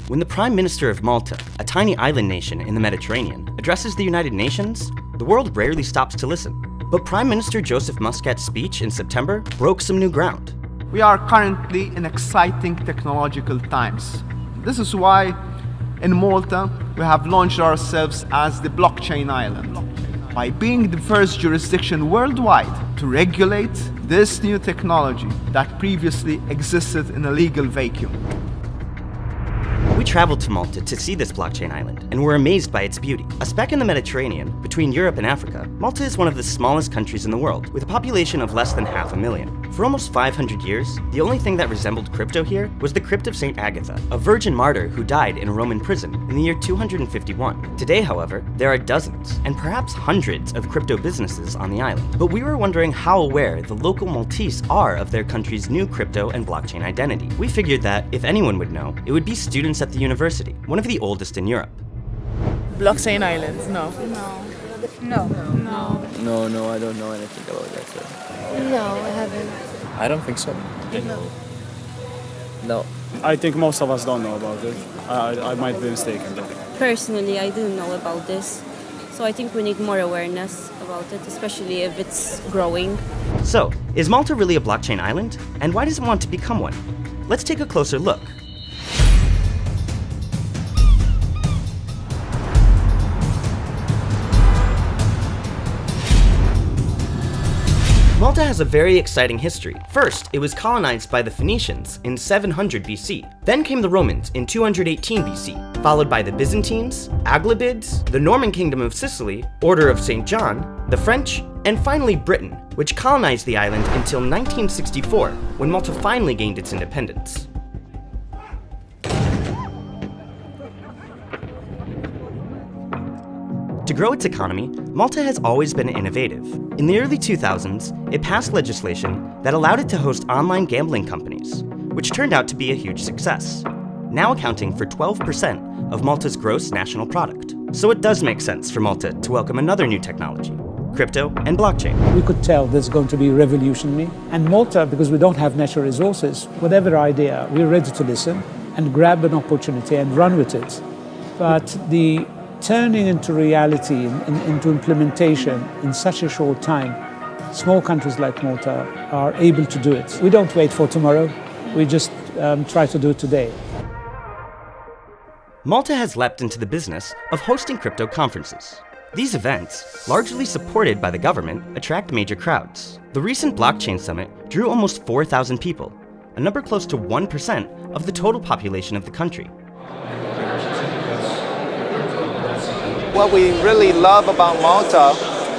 When the Prime Minister of Malta, a tiny island nation in the Mediterranean, addresses the United Nations, the world rarely stops to listen. But Prime Minister Joseph Muscat's speech in September broke some new ground. We are currently in exciting technological times. This is why in Malta we have launched ourselves as the blockchain island, by being the first jurisdiction worldwide to regulate this new technology that previously existed in a legal vacuum. We traveled to Malta to see this blockchain island and were amazed by its beauty. A speck in the Mediterranean, between Europe and Africa, Malta is one of the smallest countries in the world, with a population of less than 500,000. For almost 500 years, the only thing that resembled crypto here was the crypt of St. Agatha, a virgin martyr who died in a Roman prison in the year 251. Today, however, there are dozens, and perhaps hundreds of crypto businesses on the island. But we were wondering how aware the local Maltese are of their country's new crypto and blockchain identity. We figured that, if anyone would know, it would be students at the university, one of the oldest in Europe. Blockchain islands, no. No, I don't know anything about that. So. No, I haven't. I don't think so. No. I think most of us don't know about it. I might be mistaken though. Personally, I didn't know about this. So I think we need more awareness about it, especially if it's growing. So, is Malta really a blockchain island? And why does it want to become one? Let's take a closer look. Malta has a very exciting history. First, it was colonized by the Phoenicians in 700 BC. Then came the Romans in 218 BC, followed by the Byzantines, Aghlabids, the Norman Kingdom of Sicily, Order of St. John, the French, and finally Britain, which colonized the island until 1964, when Malta finally gained its independence. To grow its economy, Malta has always been innovative. In the early 2000s, it passed legislation that allowed it to host online gambling companies, which turned out to be a huge success, now accounting for 12% of Malta's gross national product. So it does make sense for Malta to welcome another new technology, crypto and blockchain. We could tell there's going to be revolutionary. And Malta, because we don't have natural resources, whatever idea, we're ready to listen and grab an opportunity and run with it. But the turning into reality, into implementation in such a short time, small countries like Malta are able to do it. We don't wait for tomorrow, we just try to do it today. Malta has leapt into the business of hosting crypto conferences. These events, largely supported by the government, attract major crowds. The recent blockchain summit drew almost 4,000 people, a number close to 1% of the total population of the country. What we really love about Malta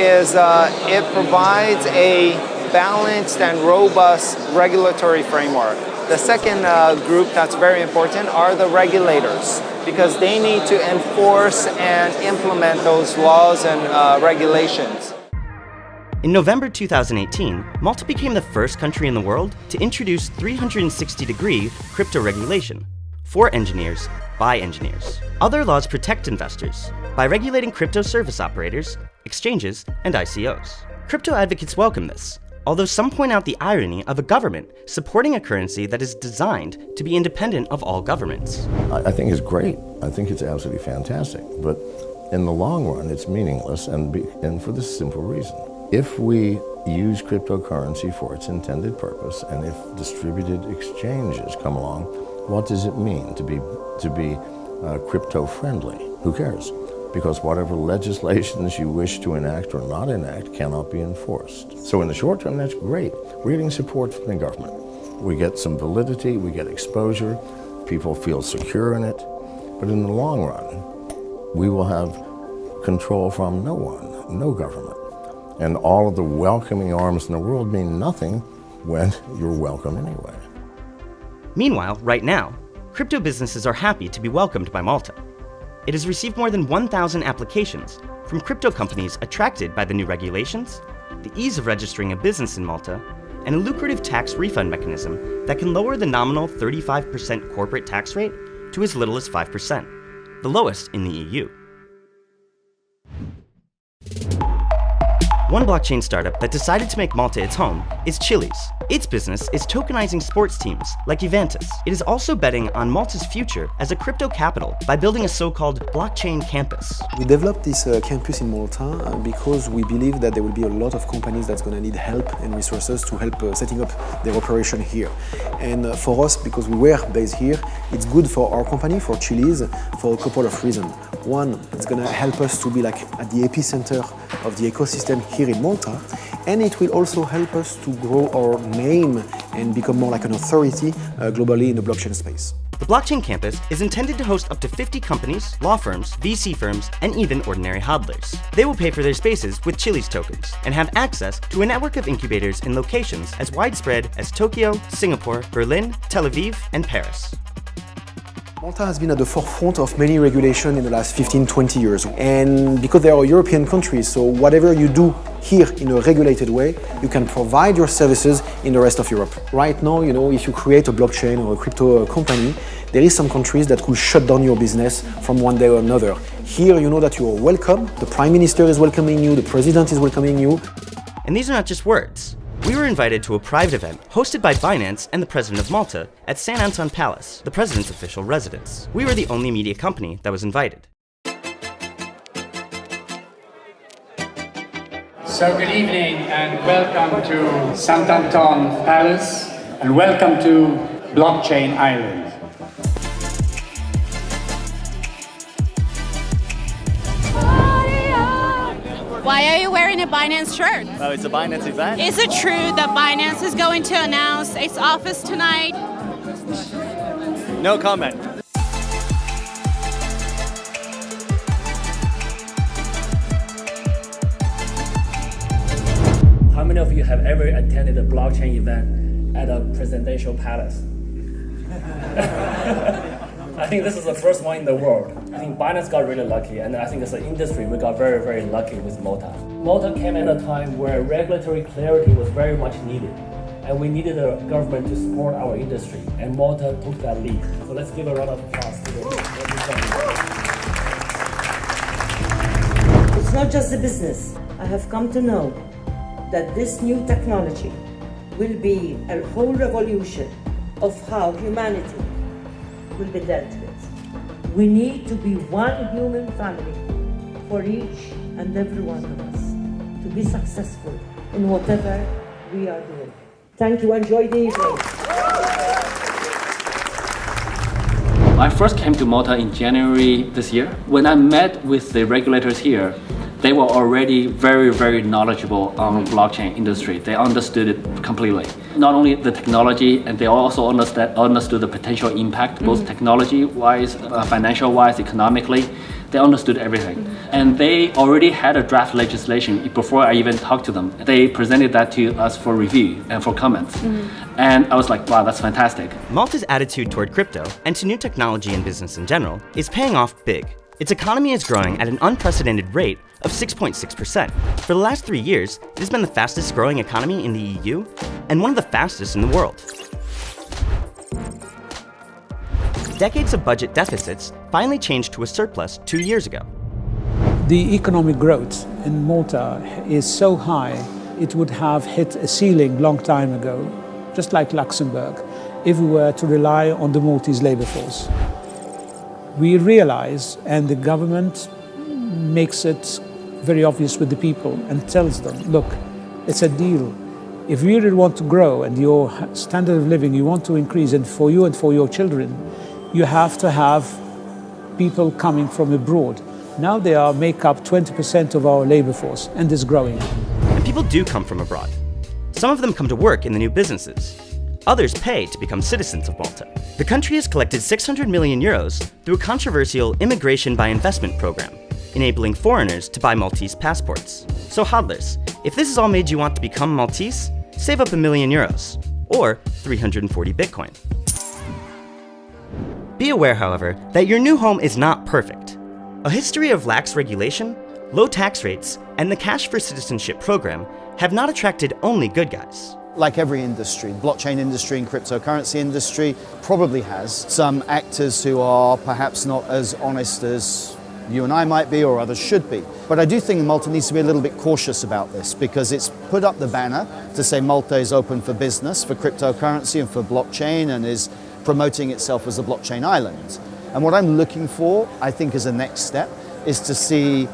is it provides a balanced and robust regulatory framework. The second group that's very important are the regulators, because they need to enforce and implement those laws and regulations. In November 2018, Malta became the first country in the world to introduce 360-degree crypto regulation for engineers by engineers. Other laws protect investors by regulating crypto service operators, exchanges, and ICOs. Crypto advocates welcome this, although some point out the irony of a government supporting a currency that is designed to be independent of all governments. I think it's great. I think it's absolutely fantastic. But in the long run, it's meaningless, and for this simple reason. If we use cryptocurrency for its intended purpose, and if distributed exchanges come along, what does it mean to be crypto-friendly? Who cares? Because whatever legislations you wish to enact or not enact cannot be enforced. So in the short term, that's great. We're getting support from the government. We get some validity, we get exposure, people feel secure in it. But in the long run, we will have control from no one, no government. And all of the welcoming arms in the world mean nothing when you're welcome anyway. Meanwhile, right now, crypto businesses are happy to be welcomed by Malta. It has received more than 1,000 applications from crypto companies attracted by the new regulations, the ease of registering a business in Malta, and a lucrative tax refund mechanism that can lower the nominal 35% corporate tax rate to as little as 5%, the lowest in the EU. One blockchain startup that decided to make Malta its home is Chili's. Its business is tokenizing sports teams like Juventus. It is also betting on Malta's future as a crypto capital by building a so-called blockchain campus. We developed this campus in Malta because we believe that there will be a lot of companies that's going to need help and resources to help setting up their operation here. And for us, because we were based here, it's good for our company, for Chilis, for a couple of reasons. One, it's going to help us to be like at the epicenter of the ecosystem here in Malta, and it will also help us to grow our name and become more like an authority globally in the blockchain space. The blockchain campus is intended to host up to 50 companies, law firms, VC firms, and even ordinary hodlers. They will pay for their spaces with Chilis tokens and have access to a network of incubators in locations as widespread as Tokyo, Singapore, Berlin, Tel Aviv, and Paris. Malta has been at the forefront of many regulations in the last 15-20 years. And because they are European countries, so whatever you do here in a regulated way, you can provide your services in the rest of Europe. Right now, if you create a blockchain or a crypto company, there is some countries that could shut down your business from one day or another. Here, you know that you are welcome. The Prime Minister is welcoming you, the President is welcoming you. And these are not just words. We were invited to a private event hosted by Binance and the President of Malta at San Anton Palace, the President's official residence. We were the only media company that was invited. So good evening and welcome to San Anton Palace and welcome to Blockchain Island. Why are you wearing a Binance shirt? Oh, it's a Binance event. Is it true that Binance is going to announce its office tonight? No comment. How many of you have ever attended a blockchain event at a presidential palace? I think this is the first one in the world. I think Binance got really lucky, and I think as an industry, we got very, very lucky with Malta. Malta came at a time where regulatory clarity was very much needed, and we needed a government to support our industry, and Malta took that lead. So let's give a round of applause to the It's not just the business. I have come to know that this new technology will be a whole revolution of how humanity will be dealt with. We need to be one human family for each and every one of us to be successful in whatever we are doing. Thank you. Enjoy the evening. I first came to Malta in January this year. When I met with the regulators here, they were already very, very knowledgeable on blockchain industry. They understood it completely. Not only the technology, and they also understood the potential impact, both technology-wise, financial-wise, economically. They understood everything. And they already had a draft legislation before I even talked to them. They presented that to us for review and for comments. And I was like, wow, that's fantastic. Malta's attitude toward crypto and to new technology and business in general is paying off big. Its economy is growing at an unprecedented rate of 6.6%. For the last 3 years, it has been the fastest growing economy in the EU and one of the fastest in the world. Decades of budget deficits finally changed to a surplus 2 years ago. The economic growth in Malta is so high, it would have hit a ceiling long time ago, just like Luxembourg, if we were to rely on the Maltese labor force. We realize, and the government makes it very obvious with the people and tells them, look, it's a deal. If you really want to grow and your standard of living you want to increase, and for you and for your children, you have to have people coming from abroad. Now they make up 20% of our labor force, and is growing. And people do come from abroad. Some of them come to work in the new businesses. Others pay to become citizens of Malta. The country has collected 600 million euros through a controversial immigration by investment program, enabling foreigners to buy Maltese passports. So hodlers, if this has all made you want to become Maltese, save up €1 million, or 340 Bitcoin. Be aware, however, that your new home is not perfect. A history of lax regulation, low tax rates, and the Cash for Citizenship program have not attracted only good guys. Like every industry, blockchain industry and cryptocurrency industry probably has some actors who are perhaps not as honest as You and I might be, or others should be. But I do think Malta needs to be a little bit cautious about this because it's put up the banner to say Malta is open for business, for cryptocurrency and for blockchain, and is promoting itself as a blockchain island. And what I'm looking for, I think, as a next step, is to see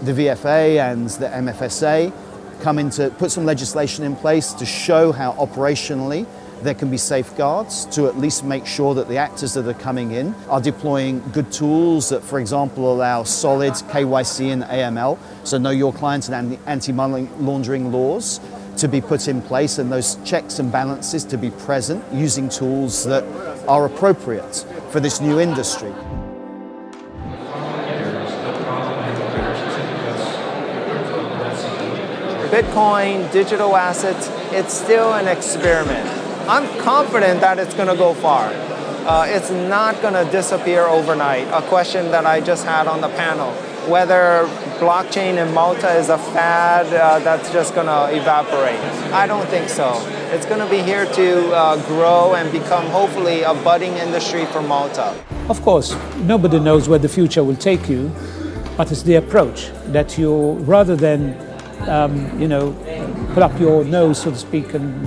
the VFA and the MFSA come in to put some legislation in place to show how operationally there can be safeguards to at least make sure that the actors that are coming in are deploying good tools that, for example, allow solid KYC and AML, so know your client and anti-money laundering laws, to be put in place, and those checks and balances to be present using tools that are appropriate for this new industry. Bitcoin, digital assets, it's still an experiment. I'm confident that it's going to go far. It's not going to disappear overnight. A question that I just had on the panel, whether blockchain in Malta is a fad that's just going to evaporate. I don't think so. It's going to be here to grow and become hopefully a budding industry for Malta. Of course, nobody knows where the future will take you, but it's the approach that you, rather than put up your nose, so to speak, and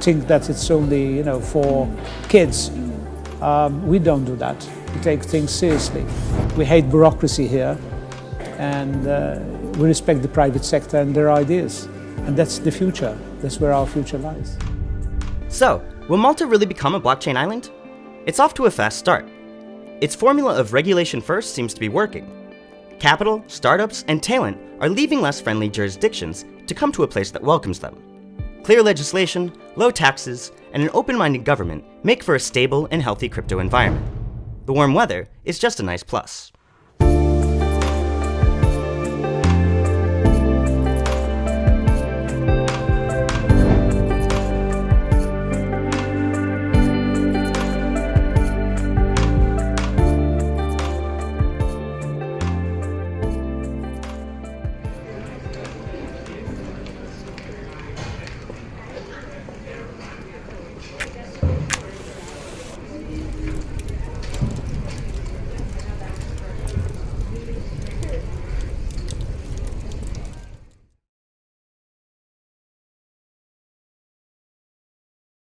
think that it's only for kids. We don't do that. We take things seriously. We hate bureaucracy here, and we respect the private sector and their ideas. And that's the future. That's where our future lies. So, will Malta really become a blockchain island? It's off to a fast start. Its formula of regulation first seems to be working. Capital, startups, and talent are leaving less friendly jurisdictions to come to a place that welcomes them. Clear legislation, low taxes, and an open-minded government make for a stable and healthy crypto environment. The warm weather is just a nice plus.